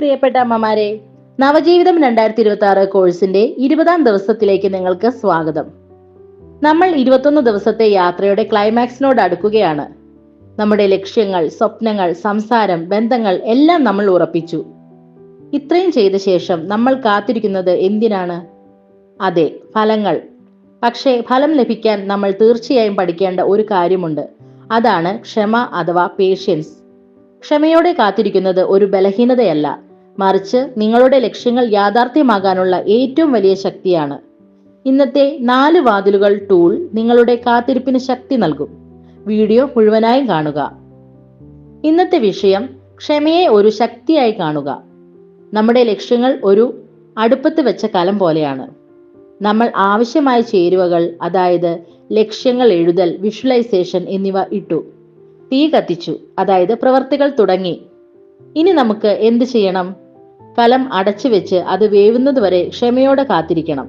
പ്രിയപ്പെട്ട അമ്മമാരെ, നവജീവിതം 2026 കോഴ്സിന്റെ 20ാം ദിവസത്തിലേക്ക് നിങ്ങൾക്ക് സ്വാഗതം. നമ്മൾ 21 ദിവസത്തെ യാത്രയുടെ ക്ലൈമാക്സിനോട് അടുക്കുകയാണ്. നമ്മുടെ ലക്ഷ്യങ്ങൾ, സ്വപ്നങ്ങൾ, സംസാരം, ബന്ധങ്ങൾ എല്ലാം നമ്മൾ ഉറപ്പിച്ചു. ഇത്രയും ചെയ്ത ശേഷം നമ്മൾ കാത്തിരിക്കുന്നത് എന്തിനാണ്? അതെ, ഫലങ്ങൾ. പക്ഷേ ഫലം ലഭിക്കാൻ നമ്മൾ തീർച്ചയായും പഠിക്കേണ്ട ഒരു കാര്യമുണ്ട്. അതാണ് ക്ഷമ അഥവാ പേഷ്യൻസ്. ക്ഷമയോടെ കാത്തിരിക്കുന്നത് ഒരു ബലഹീനതയല്ല, മറിച്ച് നിങ്ങളുടെ ലക്ഷ്യങ്ങൾ യാഥാർത്ഥ്യമാകാനുള്ള ഏറ്റവും വലിയ ശക്തിയാണ്. ഇന്നത്തെ 4 വാതിലുകൾ ടൂൾ നിങ്ങളുടെ കാത്തിരിപ്പിന് ശക്തി നൽകും. വീഡിയോ മുഴുവനായും കാണുക. ഇന്നത്തെ വിഷയം ക്ഷമയെ ഒരു ശക്തിയായി കാണുക. നമ്മുടെ ലക്ഷ്യങ്ങൾ ഒരു അടുപ്പത്ത് വെച്ച കലം പോലെയാണ്. നമ്മൾ ആവശ്യമായ ചേരുവകൾ, അതായത് ലക്ഷ്യങ്ങൾ എഴുതൽ, വിഷ്വലൈസേഷൻ എന്നിവ ഇട്ടു. തീ കത്തിച്ചു, അതായത് പ്രവർത്തികൾ തുടങ്ങി. ഇനി നമുക്ക് എന്ത് ചെയ്യണം? കലം അടച്ചു വെച്ച് അത് വേവുന്നത് വരെ ക്ഷമയോടെ കാത്തിരിക്കണം.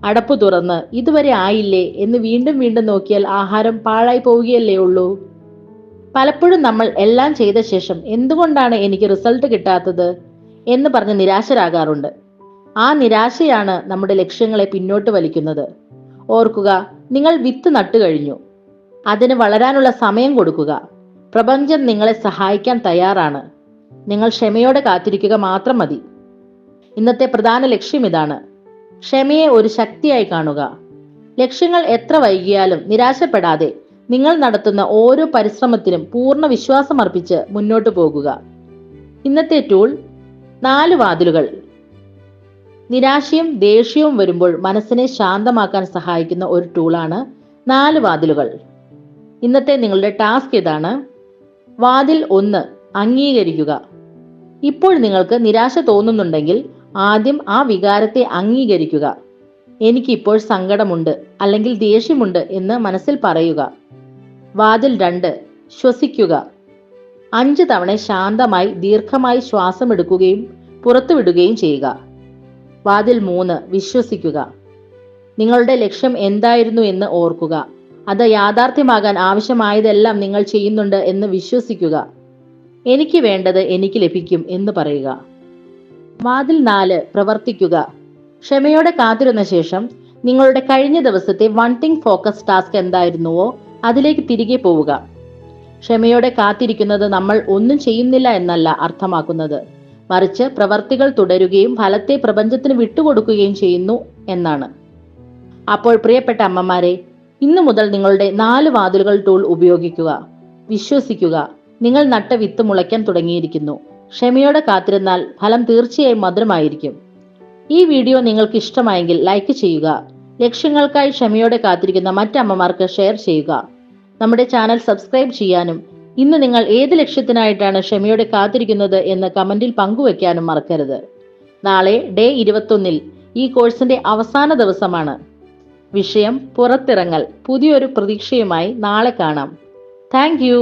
അടപ്പ് തുറന്ന് ഇതുവരെ ആയില്ലേ എന്ന് വീണ്ടും വീണ്ടും നോക്കിയാൽ ആഹാരം പാഴായി പോവുകയല്ലേ ഉള്ളൂ. പലപ്പോഴും നമ്മൾ എല്ലാം ചെയ്ത ശേഷം എന്തുകൊണ്ടാണ് എനിക്ക് റിസൾട്ട് കിട്ടാത്തത് എന്ന് പറഞ്ഞ് നിരാശരാകാറുണ്ട്. ആ നിരാശയാണ് നമ്മുടെ ലക്ഷ്യങ്ങളെ പിന്നോട്ട് വലിക്കുന്നത്. ഓർക്കുക, നിങ്ങൾ വിത്ത് നട്ടു കഴിഞ്ഞു. അതിന് വളരാനുള്ള സമയം കൊടുക്കുക. പ്രപഞ്ചം നിങ്ങളെ സഹായിക്കാൻ തയ്യാറാണ്. നിങ്ങൾ ക്ഷമയോടെ കാത്തിരിക്കുക മാത്രം മതി. ഇന്നത്തെ പ്രധാന ലക്ഷ്യം ഇതാണ്: ക്ഷമയെ ഒരു ശക്തിയായി കാണുക. ലക്ഷ്യങ്ങൾ എത്ര വൈകിയാലും നിരാശപ്പെടാതെ നിങ്ങൾ നടത്തുന്ന ഓരോ പരിശ്രമത്തിലും പൂർണ്ണ വിശ്വാസം അർപ്പിച്ച് മുന്നോട്ട് പോകുക. ഇന്നത്തെ ടൂൾ 4 വാതിലുകൾ. നിരാശയും ദേഷ്യവും വരുമ്പോൾ മനസ്സിനെ ശാന്തമാക്കാൻ സഹായിക്കുന്ന ഒരു ടൂളാണ് 4 വാതിലുകൾ. ഇന്നത്തെ നിങ്ങളുടെ ടാസ്ക് ഇതാണ്. വാതിൽ 1, അംഗീകരിക്കുക. ഇപ്പോൾ നിങ്ങൾക്ക് നിരാശ തോന്നുന്നുണ്ടെങ്കിൽ ആദ്യം ആ വികാരത്തെ അംഗീകരിക്കുക. എനിക്കിപ്പോൾ സങ്കടമുണ്ട് അല്ലെങ്കിൽ ദേഷ്യമുണ്ട് എന്ന് മനസ്സിൽ പറയുക. വാതിൽ 2, ശ്വസിക്കുക. 5 തവണ ശാന്തമായി ദീർഘമായി ശ്വാസം എടുക്കുകയും പുറത്തുവിടുകയും ചെയ്യുക. വാതിൽ 3, വിശ്വസിക്കുക. നിങ്ങളുടെ ലക്ഷ്യം എന്തായിരുന്നു എന്ന് ഓർക്കുക. അത് യാഥാർത്ഥ്യമാകാൻ ആവശ്യമായതെല്ലാം നിങ്ങൾ ചെയ്യുന്നുണ്ട് എന്ന് വിശ്വസിക്കുക. എനിക്ക് വേണ്ടത് എനിക്ക് ലഭിക്കും എന്ന് പറയുക. വാതിൽ 4, പ്രവർത്തിക്കുക. ക്ഷമയോടെ കാത്തിരുന്ന ശേഷം നിങ്ങളുടെ കഴിഞ്ഞ ദിവസത്തെ വൺ തിങ് ഫോക്കസ് ടാസ്ക് എന്തായിരുന്നുവോ അതിലേക്ക് തിരികെ പോവുക. ക്ഷമയോടെ കാത്തിരിക്കുന്നത് നമ്മൾ ഒന്നും ചെയ്യുന്നില്ല എന്നല്ല അർത്ഥമാക്കുന്നത്, മറിച്ച് പ്രവർത്തികൾ തുടരുകയും ഫലത്തെ പ്രപഞ്ചത്തിന് വിട്ടുകൊടുക്കുകയും ചെയ്യുന്നു എന്നാണ്. അപ്പോൾ പ്രിയപ്പെട്ട അമ്മമാരെ, ഇന്നു മുതൽ നിങ്ങളുടെ 4 വാതിലുകൾ ടൂൾ ഉപയോഗിക്കുക. വിശ്വസിക്കുക, നിങ്ങൾ നട്ട വിത്ത് മുളയ്ക്കാൻ തുടങ്ങിയിരിക്കുന്നു. ക്ഷമയോടെ കാത്തിരുന്നാൽ ഫലം തീർച്ചയായും മധുരമായിരിക്കും. ഈ വീഡിയോ നിങ്ങൾക്ക് ഇഷ്ടമായെങ്കിൽ ലൈക്ക് ചെയ്യുക. ലക്ഷ്യങ്ങൾക്കായി ക്ഷമയോടെ കാത്തിരിക്കുന്ന മറ്റമ്മമാർക്ക് ഷെയർ ചെയ്യുക. നമ്മുടെ ചാനൽ സബ്സ്ക്രൈബ് ചെയ്യാനും ഇന്ന് നിങ്ങൾ ഏത് ലക്ഷ്യത്തിനായിട്ടാണ് ക്ഷമയോടെ കാത്തിരിക്കുന്നത് എന്ന് കമന്റിൽ പങ്കുവെക്കാനും മറക്കരുത്. നാളെ ഡേ 21-ൽ ഈ കോഴ്സിന്റെ അവസാന ദിവസമാണ്. വിഷയം പുറത്തിറങ്ങൽ. പുതിയൊരു പ്രതീക്ഷയുമായി നാളെ കാണാം. Thank you.